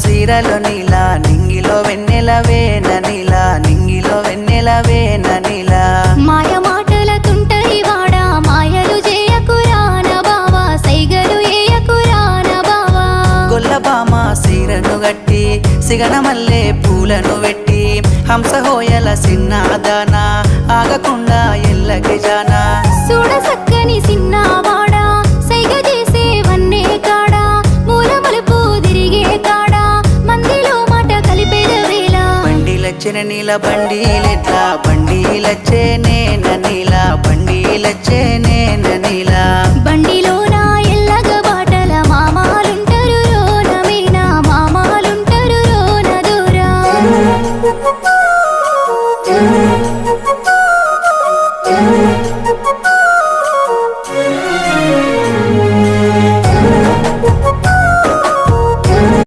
సీరలో నీలా నింగిలో వెన్నెలవే ననీలా నింగిలో వెన్నెలవే ననీలా మాయ మాటల తుంటరి వాడా మాయలు చేయకురా నా బావా సైగలు ఏయకురా నా బావా గొల్లబామ సీరను గట్టి సిగన మల్లె పూలను వెట్టి హంసహోయల సిన్నాదానా ఆగకుండా ఎల్లకి జానా చూడ సక్కని సిన్నవాడా సైగ చేసే వన్నే కాడా మూల మలుపు తిరిగే కాడా మందిలో మాట కలిపేద వేళ బండిలచ్చిన నీల బండిలెట్లా బండిలచ్చే నేన నీలా బండిలచ్చే నేన నీలా బండి